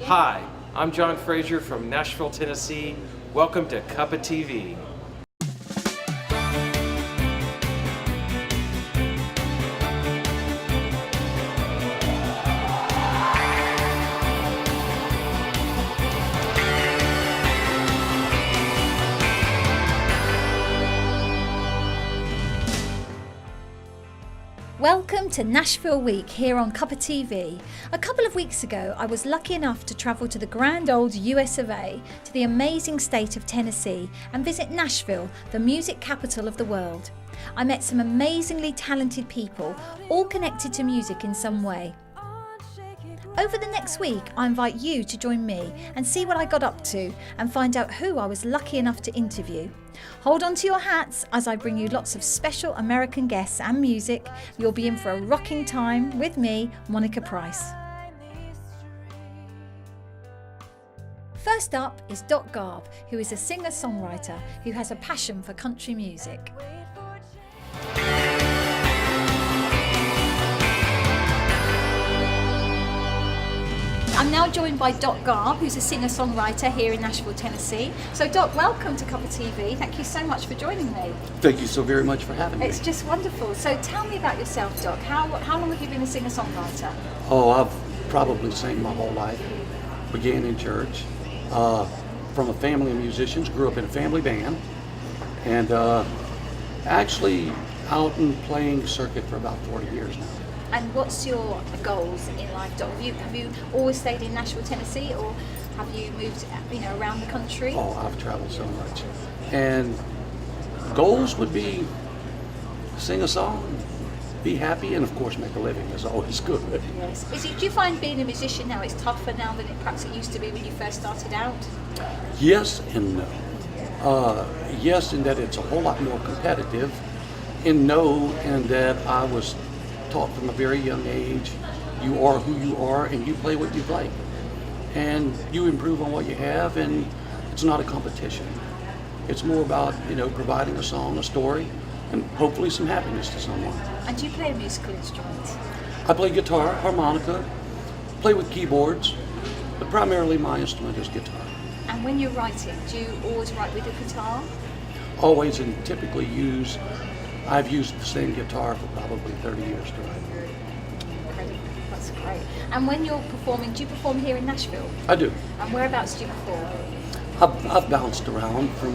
Hi, I'm John Frazier from Nashville, Tennessee. Welcome to Cuppa TV. Welcome to Nashville Week here on Cuppa TV. A couple of weeks ago, I was lucky enough to travel to the grand old US of A, to the amazing state of Tennessee, and visit Nashville, the music capital of the world. I met some amazingly talented people, all connected to music in some way. Over the next week, I invite you to join me and see what I got up to and find out who I was lucky enough to interview. Hold on to your hats as I bring you lots of special American guests and music. You'll be in for a rocking time with me, Monica Price. First up is Garb, who is a singer-songwriter who has a passion for country music. I'm now joined by Garb, who's a singer-songwriter here in Nashville, Tennessee. So welcome to Cuppa TV. Thank you so much for joining me. Thank you so very much for having me. It's just wonderful. So tell me about yourself, Doc. How long have you been a singer-songwriter? Oh, I've probably sang my whole life. Began in church, from a family of musicians, grew up in a family band, and actually out and playing circuit for about 40 years now. And what's your goals in life, Doc? Have you always stayed in Nashville, Tennessee, or have you moved, around the country? Oh, I've traveled so much. And goals would be sing a song, be happy, and of course make a living is always good. Yes. Do you find being a musician now is tougher now than perhaps it used to be when you first started out? Yes and no. Yes, in that it's a whole lot more competitive, and no, in that I was taught from a very young age, you are who you are and you play what you play. And you improve on what you have, and it's not a competition. It's more about, providing a song, a story, and hopefully some happiness to someone. And do you play a musical instrument? I play guitar, harmonica, play with keyboards, but primarily my instrument is guitar. And when you're writing, do you always write with a guitar? Always, and typically I've used the same guitar for probably 30 years to write. Incredible, that's great. And when you're performing, do you perform here in Nashville? I do. And whereabouts do you perform? I've bounced around from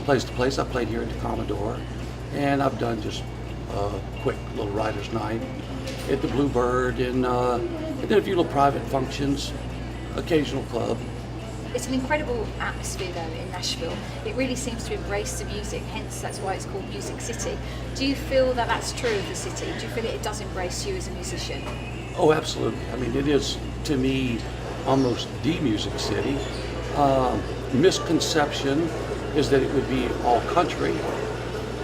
place to place. I played here at the Commodore, and I've done just a quick little writer's night at the Bluebird, and then a few little private functions, occasional club. It's an incredible atmosphere though in Nashville. It really seems to embrace the music, hence that's why it's called Music City. Do you feel that that's true of the city? Do you feel that it does embrace you as a musician? Oh, absolutely. I mean, it is, to me, almost the music city. Misconception is that it would be all country,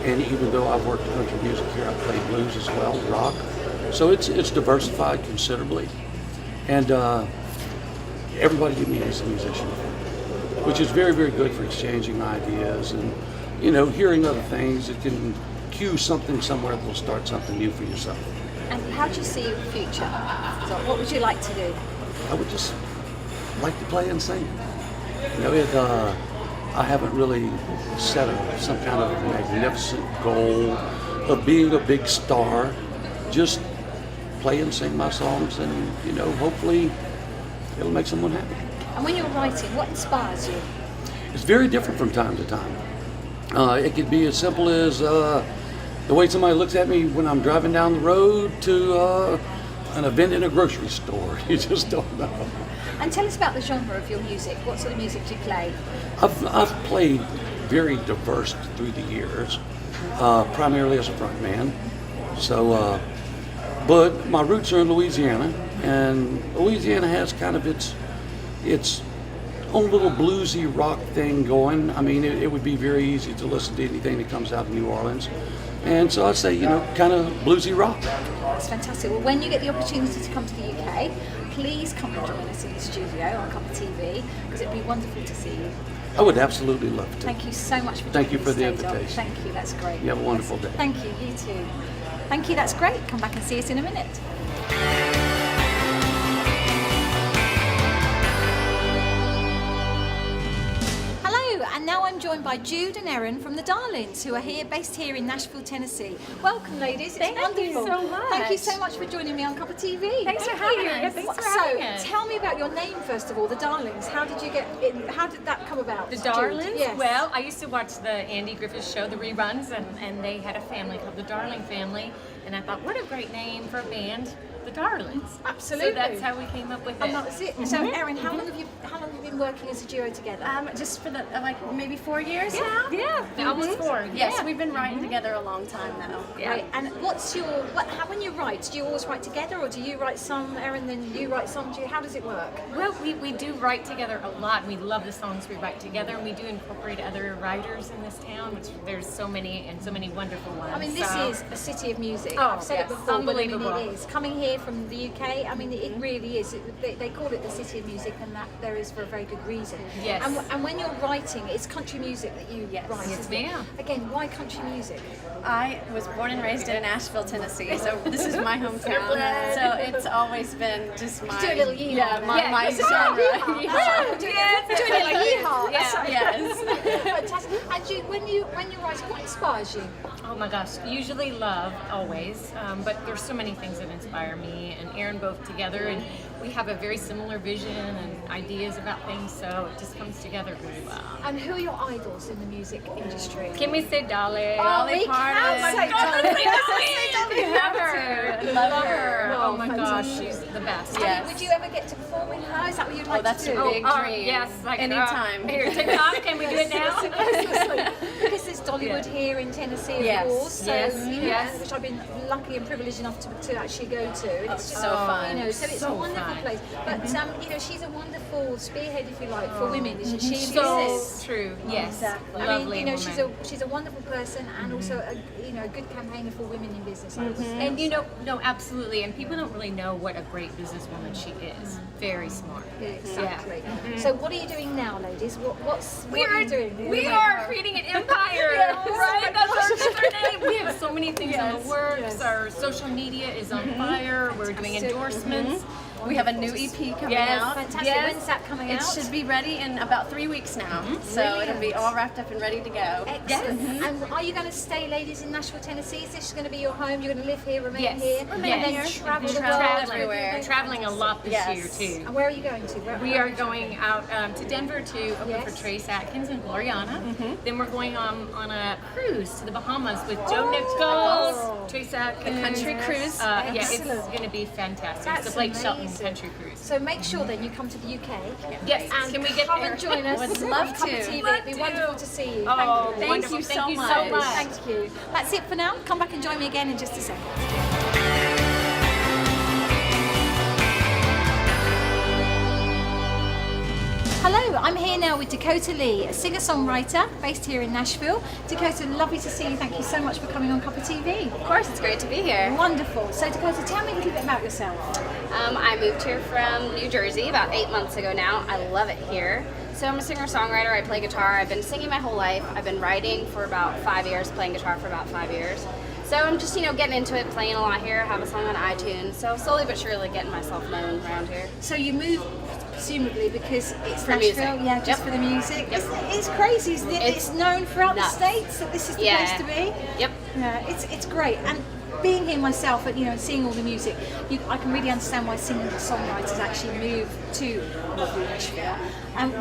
and even though I've worked country music here, I've played blues as well, rock. So it's diversified considerably. And everybody you meet is a musician, which is very, very good for exchanging ideas and, hearing other things. It can cue something somewhere that will start something new for yourself. And how do you see your future? So what would you like to do? I would just like to play and sing. I haven't really set some kind of magnificent goal of being a big star. Just play and sing my songs, and, hopefully it'll make someone happy. And when you're writing, what inspires you? It's very different from time to time. It could be as simple as the way somebody looks at me when I'm driving down the road to an event in a grocery store. You just don't know. And tell us about the genre of your music. What sort of music do you play? I've played very diverse through the years, primarily as a front man. So, but my roots are in Louisiana. And Louisiana has kind of its own little bluesy rock thing going. I mean, it would be very easy to listen to anything that comes out of New Orleans. And so I'd say, kind of bluesy rock. That's fantastic. Well, when you get the opportunity to come to the UK, please come and join us in the studio on Cuppa TV, because it'd be wonderful to see you. I would absolutely love to. Thank you so much for joining us. Thank you for the today, invitation. Doc. Thank you, that's great. You have a wonderful day. Thank you, you too. Thank you, that's great. Come back and see us in a minute. I'm joined by Jude and Erinn from the Darlings, who are based here in Nashville, Tennessee. Welcome, ladies. It's Thank wonderful. you so much. Thank you so much for joining me on Cuppa TV. Thanks for having us. Thanks for having us. So, tell me about your name first of all, the Darlings. How did you get in? How did that come about? The Jude? Darlings? Yes. Well, I used to watch the Andy Griffith show, the reruns, and they had a family called the Darling Family. And I thought, what a great name for a band, the Darlings. Absolutely. So that's how we came up with it. And that's it. So, Erinn, how long have you been working as a duo together? Just for the maybe 4 years Yeah, now. yeah, almost 4. Yes, Yeah. we've been writing together a long time now. Yeah. Right. And when you write, do you always write together, or do you write some, Erinn, then you write some? How does it work? Well, we do write together a lot. We love the songs we write together, and we do incorporate other writers in this town, which there's so many wonderful ones. I mean, this So- is a city of music. Oh, I've said yes, it before, but I mean, unbelievable. it is. Coming here from the UK, I mean, it really is. They call it the city of music, and that there is for a very good reason. Yes. And when you're writing, it's country music that you Yes. write. Yes, isn't it? ma'am. Again, why country music? I was born and raised in Nashville, Tennessee, so this is my hometown. So it's always been just my Do a little yeehaw. yeah, my Yeah, genre. Yeehaw. Do a little yeehaw. That's right. Yes. Fantastic. And you, when you write, what inspires you? Oh my gosh, usually love, always, but there's so many things that inspire me and Erinn both together, and we have a very similar vision and ideas about things, so it just comes together really well. And who are your idols in the music industry? Can we say Dolly? we can say Dolly. We have her. Love her. Oh, Oh my gosh, she's the best. Yes. Would you ever get to perform with her? Is that what you'd like that's to do? a big dream. Yes, like Anytime. Here, TikTok. Can we do it now? Because there's Dollywood here in Tennessee, of Yes. course. So, Yes. you know, Yes. which I've been lucky and privileged enough to actually go to. And it's just so fun. You know, so it's So a wonderful fun. place. But you know, she's a wonderful spearhead, if you like, for women, isn't she? in So business? true. Yes. Exactly. I Lovely mean, you know, woman. she's a wonderful person and also a a good campaigner for women in business. I would say. And you know, no, absolutely. And people don't really know what a great businesswoman she is. Very smart. Yeah, exactly. So, what are you doing now, ladies? What are you doing? We are creating an empire, right? That's our name. We have so many things in the works. Yes. Our social media is on fire. We're doing Fantastic. endorsements. We have a new EP coming Yes. out. Fantastic. Yes. When's that coming It out? should be ready in about 3 weeks now. So it'll be all wrapped up and ready to go. Excellent. And are you going to stay, ladies, in Nashville, Tennessee? Is this going to be your home? You're going to live here, remain Yes. here, Remain and then here. travel the Travel world? everywhere. We're traveling a lot this Yes. year too. And where are you going to? We are going out to Denver to open Yes. for Trace Atkins and Gloriana. Then we're going on a cruise to the Bahamas with Joe Nichols, Trace Atkins. A country cruise. Yeah, it's Excellent. going to be fantastic. That's it's the Blake Shelton amazing. Country Cruise. So make sure then you come to the UK. Yes, And can we get come there? and join us? Would love on Cuppa to. TV. Love It'd be to. wonderful to see you. Oh, Thank wonderful. you Thank so you so much. much. Thank you. That's it for now. Come back and join me again in just a second. Hello, I'm here now with Dakota Lee, a singer-songwriter based here in Nashville. Dakota, lovely to see you. Thank you so much for coming on Cuppa TV. Of course, it's great to be here. Wonderful. So Dakota, tell me a little bit about yourself. I moved here from New Jersey about 8 months ago now. I love it here. So I'm a singer-songwriter. I play guitar. I've been singing my whole life. I've been writing for about 5 years, playing guitar for about 5 years. So I'm just, getting into it, playing a lot here. I have a song on iTunes. So slowly but surely getting myself known around here. So you moved presumably because it's For Nashville, music. yeah, just Yep. for the music. Yep. It's crazy, isn't it? It's known throughout nuts. the states that this is the Yeah. place to be. Yep. Yeah, it's great. And being here myself and seeing all the music, I can really understand why singer-songwriters actually move to lovely Nashville.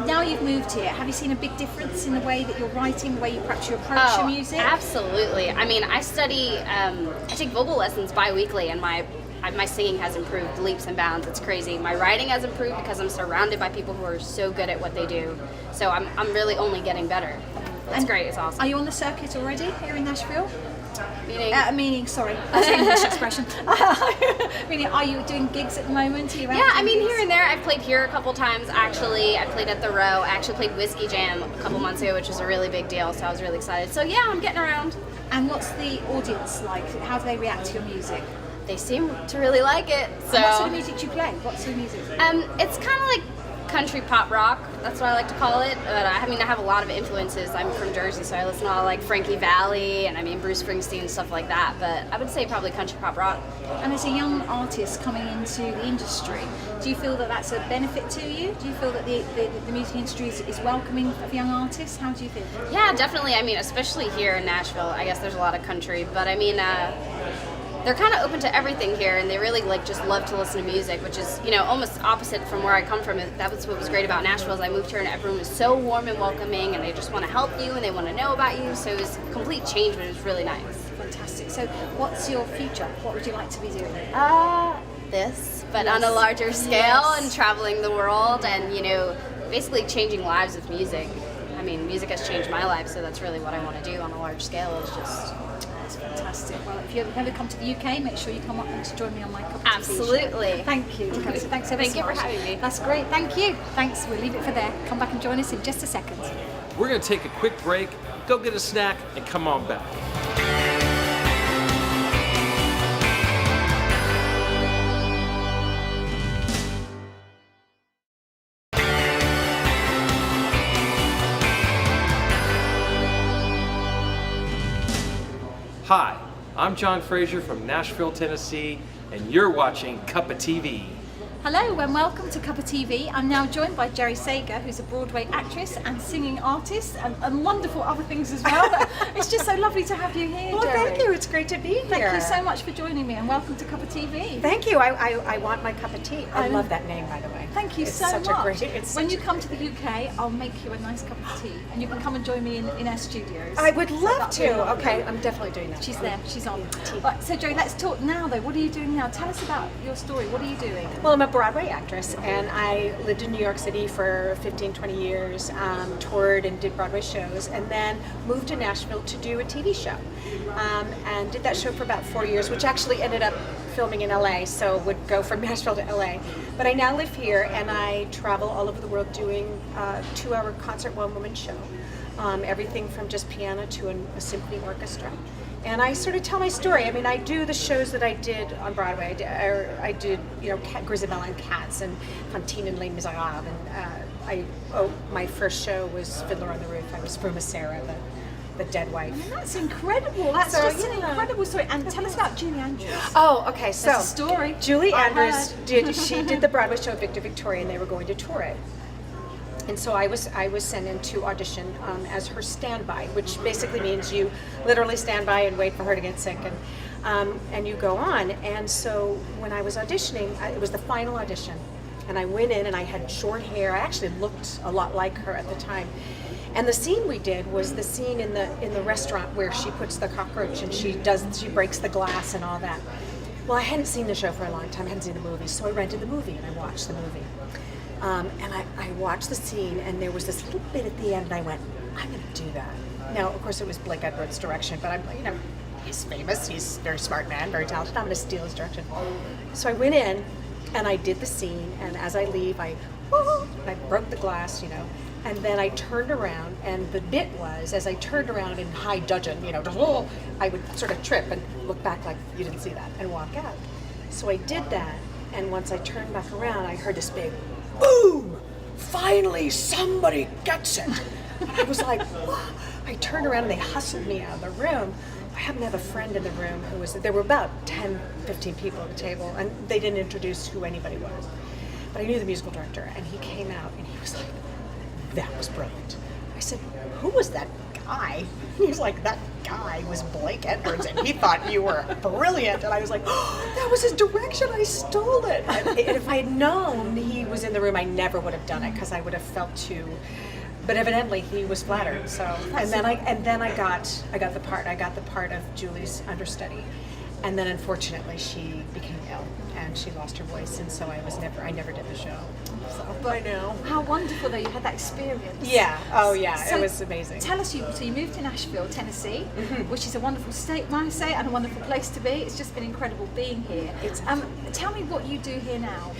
Now you've moved here, have you seen a big difference in the way that you're writing, the way you perhaps you approach your music? Absolutely. I mean, I study, I take vocal lessons bi-weekly, and my singing has improved leaps and bounds. It's crazy. My writing has improved because I'm surrounded by people who are so good at what they do. So I'm really only getting better. It's great. It's awesome. Are you on the circuit already here in Nashville? Meaning, Sorry, that's an English expression. Meaning, are you doing gigs at the moment? Are you out yeah, I doing mean, gigs? here and there. I've played here a couple times, actually. I played at the Row. I actually played Whiskey Jam a couple months ago, which was a really big deal, so I was really excited. So yeah, I'm getting around. And what's the audience like? How do they react to your music? They seem to really like it. So And what sort of music do you play? What sort of music? it's kind of like country pop rock. That's what I like to call it. But I have a lot of influences. I'm from Jersey, so I listen to a lot of like Frankie Valli and Bruce Springsteen and stuff like that. But I would say probably country pop rock. And as a young artist coming into the industry, do you feel that that's a benefit to you? Do you feel that the music industry is welcoming of young artists? How do you feel? Yeah, definitely. Especially here in Nashville, I guess there's a lot of country, but they're kind of open to everything here, and they really just love to listen to music, which is almost opposite from where I come from. That was what was great about Nashville. Is I moved here and everyone was so warm and welcoming, and they just want to help you and they want to know about you. So it was a complete change, but it was really nice. Fantastic. So what's your future? What would you like to be doing? This, but on a larger scale, and traveling the world, and basically changing lives with music. Music has changed my life, so that's really what I want to do on a large scale. Is just. That's fantastic. Well, if you ever come to the UK, make sure you come up and join me on my Cuppa TV Absolutely. show. Thank you. Thanks ever Thank so you for much. having me. That's great. Thank you. Thanks. We'll leave it for there. Come back and join us in just a second. We're going to take a quick break, go get a snack, and come on back. Hi, I'm John Fraser from Nashville, Tennessee, and you're watching Cuppa TV. Hello and welcome to Cuppa TV. I'm now joined by Jeri Sega, who's a Broadway actress and singing artist and wonderful other things as well. It's just so lovely to have you here, Well, Jeri. thank you. It's great to be here. Thank you so much for joining me and welcome to Cuppa TV. Thank you. I want my cup of tea. I love that name, by the way. Thank you It's so such much. A great, it's when such you a- come to the UK, I'll make you a nice cup of tea and you can come and join me in our studios. I would So love that'd be to. lovely. Okay, I'm definitely doing that. She's there, she's on. Right, so Jeri, let's talk now though. What are you doing now? Tell us about your story. What are you doing? Well, I'm a Broadway actress, and I lived in New York City for 15, 20 years, toured and did Broadway shows, and then moved to Nashville to do a TV show. And did that show for about 4 years, which actually ended up filming in LA, so would go from Nashville to LA. But I now live here, and I travel all over the world doing a 2-hour concert one-woman show. Everything from just piano to a symphony orchestra. And I sort of tell my story. I do the shows that I did on Broadway. I did Grisabella and Cats and Fantine and Les Miserables. And my first show was Fiddler on the Roof. I was Fruma Sarah, the dead wife. That's incredible. That's So, just an incredible story. And tell us about Julie Andrews. Oh, okay. So That's a story. Julie I Andrews heard. she did the Broadway show Victor Victoria, and they were going to tour it. And so I was sent in to audition as her standby, which basically means you literally stand by and wait for her to get sick, and you go on. And so when I was auditioning, it was the final audition, and I went in and I had short hair. I actually looked a lot like her at the time. And the scene we did was the scene in the restaurant where she puts the cockroach and she breaks the glass and all that. Well, I hadn't seen the show for a long time. I hadn't seen the movie, so I rented the movie and I watched the movie. And I watched the scene, and there was this little bit at the end, and I went, I'm going to do that. Now, of course, it was Blake Edwards' direction, but he's famous, he's a very smart man, very talented. I'm going to steal his direction. So I went in, and I did the scene, and as I leave, I broke the glass, and then I turned around, and the bit was, as I turned around in high dudgeon, I would sort of trip and look back like you didn't see that and walk out. So I did that, and once I turned back around, I heard this big boom! Finally, somebody gets it! And I was like, whoa. I turned around and they hustled me out of the room. I happened to have a friend in the room there were about 10, 15 people at the table, and they didn't introduce who anybody was. But I knew the musical director, and he came out and he was like, that was brilliant. I said, who was that guy? He was like, that guy was Blake Edwards, and he thought you were brilliant. And I was like, oh, that was his direction. I stole it. And if I had known he was in the room, I never would have done it because I would have felt too. But evidently, he was flattered. So, and then I got the part. I got the part of Julie's understudy, and then unfortunately, she became ill and she lost her voice, and so I never did the show. So, but I know. How wonderful that you had that experience. Yeah. Oh, yeah. So it was amazing. Tell us, so you moved to Nashville, Tennessee, which is a wonderful state, might I say, and a wonderful place to be. It's just been incredible being here. Tell me what you do here now.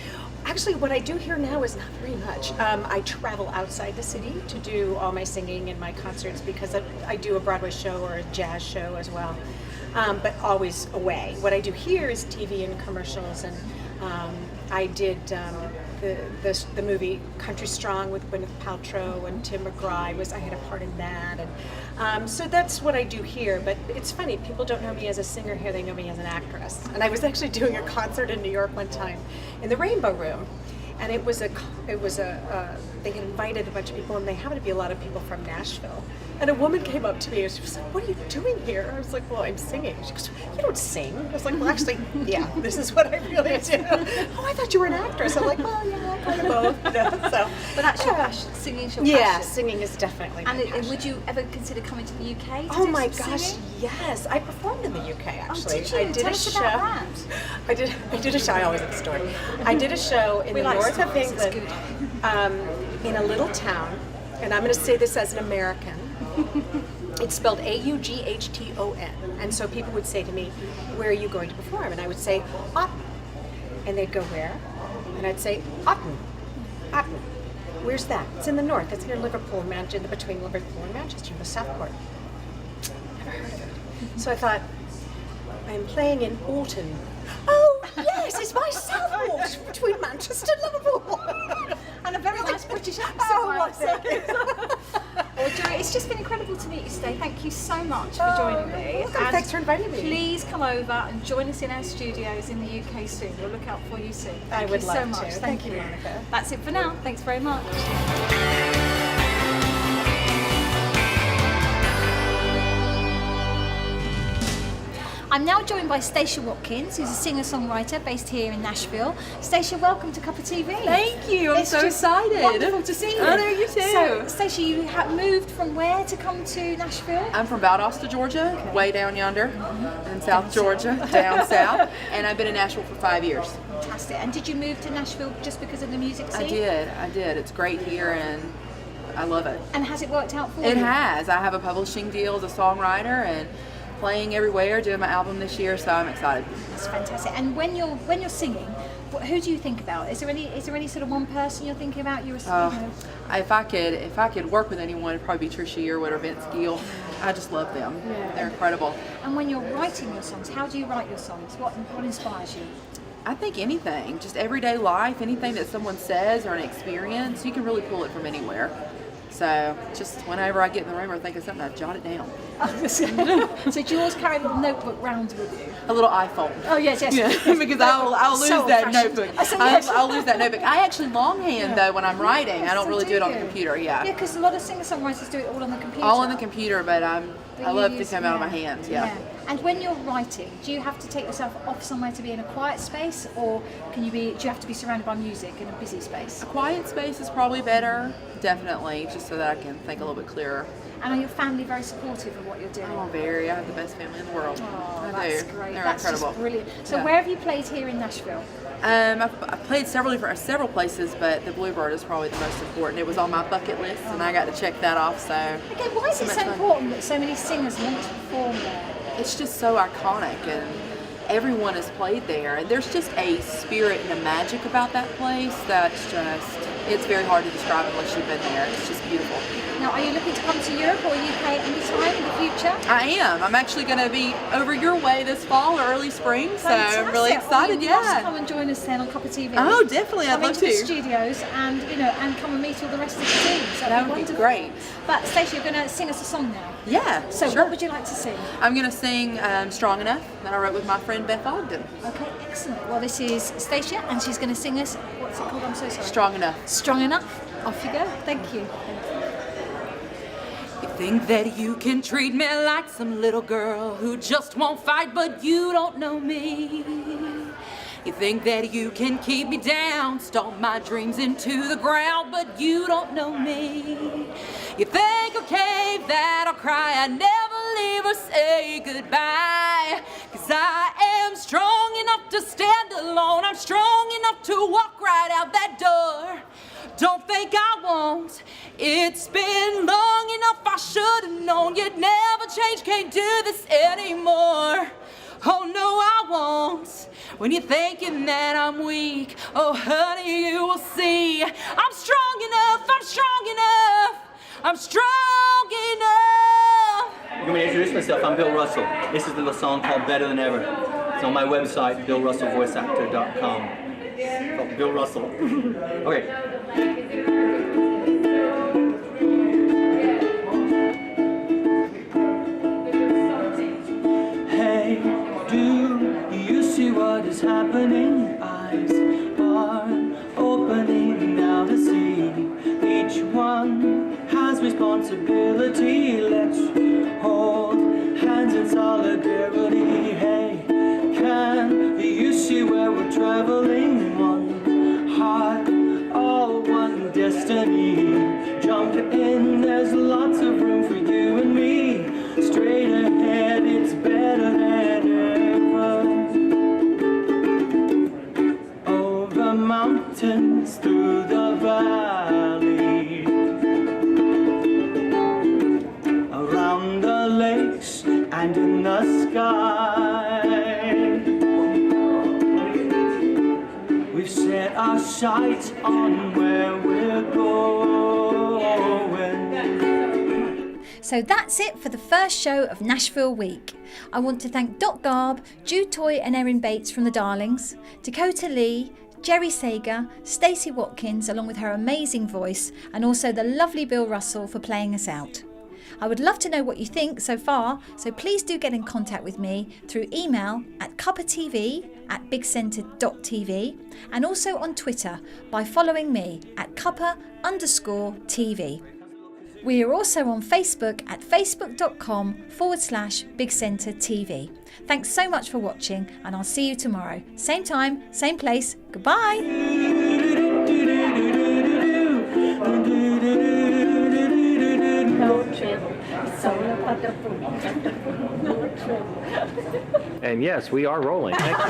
Actually, what I do here now is not very much. I travel outside the city to do all my singing and my concerts because I do a Broadway show or a jazz show as well, but always away. What I do here is TV and commercials, and I did the movie Country Strong with Gwyneth Paltrow and Tim McGraw. I had a part in that, and so that's what I do here. But it's funny, people don't know me as a singer here; they know me as an actress. And I was actually doing a concert in New York one time in the Rainbow Room, and it was a they had invited a bunch of people, and they happened to be a lot of people from Nashville. And a woman came up to me and she was like, "What are you doing here?" I was like, "Well, I'm singing." She goes, "You don't sing." I was like, "Well, actually, yeah, this is what I really do." "Oh, I thought you were an actress." I'm like, "Well, yeah, kind of both." You know, so, But that's your passion. Singing is your yeah, passion. singing is definitely my And passion. would you ever consider coming to the UK? To Oh do my some gosh, singing? yes! I performed in the UK actually. did you? I did Tell a us show. about that. I did a show. I always have a story. I did a show in We the like north of stories, it's England, in a little town, and I'm going to say this as an American. It's spelled Aughton, and so people would say to me, "Where are you going to perform?" And I would say, "Otten," and they'd go, "Where?" And I'd say, "Otten, Otten." "Where's that?" "It's in the north. It's near Liverpool, between Liverpool and Manchester, in the Southport." Never heard of it. So I thought, I'm playing in Alton. "Oh yes, it's my Southport between Manchester and Liverpool." And a very nice British accent. Oh, I would say. thank you. Well, Jeri, it's just been incredible to meet you today. Thank you so much for joining me. welcome. And Thanks for inviting me. Please come over and join us in our studios in the UK soon. We'll look out for you soon. I Thank would you love so to. much. Thank you, Monica. That's it for now. Thanks very much. I'm now joined by Staci Watkins, who's a singer-songwriter based here in Nashville. Stacia, welcome to Cuppa TV. Thank you. I'm It's so just excited. Wonderful to see you. Oh, no, you too. So, Stacia, you have moved from where to come to Nashville? I'm from Valdosta, Georgia, way down yonder, in South Georgia, down south, and I've been in Nashville for 5 years. Fantastic. And did you move to Nashville just because of the music scene? I did. It's great here, and I love it. And has it worked out for you? It has. I have a publishing deal as a songwriter, and playing everywhere, doing my album this year, so I'm excited. That's fantastic. And when you're singing, who do you think about? Is there any sort of one person you're thinking about? If I could work with anyone, it'd probably be Trisha Yearwood or Vince Gill. I just love them. Yeah. They're incredible. And when you're writing your songs, how do you write your songs? What inspires you? I think anything, just everyday life, anything that someone says or an experience, you can really pull it from anywhere. So just whenever I get in the room or think of something, I jot it down. So do you always carry a little notebook round with you? A little iPhone. Oh yes. Yeah, because I'll lose So that old-fashioned. notebook. I said yes. I'll lose that notebook. I actually longhand though when I'm writing. I don't So really do it on the you? computer. Yeah. Yeah, because a lot of singer-songwriters do it all on the computer. All on the computer, but I But love you to use- come out of my hands. Yeah. And when you're writing, do you have to take yourself off somewhere to be in a quiet space, or do you have to be surrounded by music in a busy space? A quiet space is probably better, definitely, just so that I can think a little bit clearer. And are your family very supportive of what you're doing? Oh, very. I have the best family in the world. Oh, I that's do. great. They're That's incredible. just brilliant. So Yeah. where have you played here in Nashville? I've played several places, but the Bluebird is probably the most important. It was on my bucket list, and I got to check that off. So Okay, why is it much so fun. important that so many singers want to perform there? It's just so iconic, and everyone has played there. And there's just a spirit and a magic about that place that's it's very hard to describe unless you've been there. It's just beautiful. Now, are you looking to come to Europe or UK at any time in the future? I am. I'm actually going to be over your way this fall or early spring, so I'm really Fantastic. Well, excited. you'd love to Yeah. come and join us then on Cuppa TV. Oh, definitely. I'd Come love into the to. studios and and come and meet all the rest of the team. So That would be wonderful. great. But Stacia, you're going to sing us a song now. Yeah. So sure. what would you like to sing? I'm going to sing "Strong Enough" that I wrote with my friend Beth Ogden. Okay, excellent. Well, this is Stacia, and she's going to sing us. What's it called? I'm so sorry. Strong Enough. Strong Enough. Off you go. Thank you. You think that you can treat me like some little girl who just won't fight, but you don't know me. You think that you can keep me down, stomp my dreams into the ground, but you don't know me. You think, okay, that I'll cry, I never leave or say goodbye. 'Cause I am strong enough to stand alone, I'm strong enough to walk right out that door. Don't think I won't. It's been long enough, I should have known you'd never change, can't do this anymore. Oh no, I won't. When you're thinking that I'm weak, oh honey, you will see. I'm strong enough, I'm strong enough, I'm strong enough. I'm going to introduce myself. I'm Bill Russell. This is a little song called Better Than Ever. It's on my website, BillRussellVoiceActor.com. From Bill Russell. Okay. Hey, do you see what is happening? Eyes are opening now to see. Each one has responsibility. Let's hold hands in solidarity. Hey, can you see where we're traveling? One heart, all one destiny. Jump in, there's lots of room for you and me. Straight ahead, it's better than ever. Over mountains, through the valley, around the lakes and in the sky. We've set our sights on where we're going. So that's it for the first show of Nashville Week. I want to thank Garb, Jude and Erinn Bates from the Darlings, Dakota Lee, Jeri Sega, Staci Watkins along with her amazing voice, and also the lovely Bill Russell for playing us out. I would love to know what you think so far, so please do get in contact with me through email at cuppatv@bigcentre.tv and also on Twitter by following me at Cuppa_TV. We are also on Facebook at facebook.com/BigCentre.tv. Thanks so much for watching, and I'll see you tomorrow. Same time, same place. Goodbye. And yes, we are rolling. Thank you.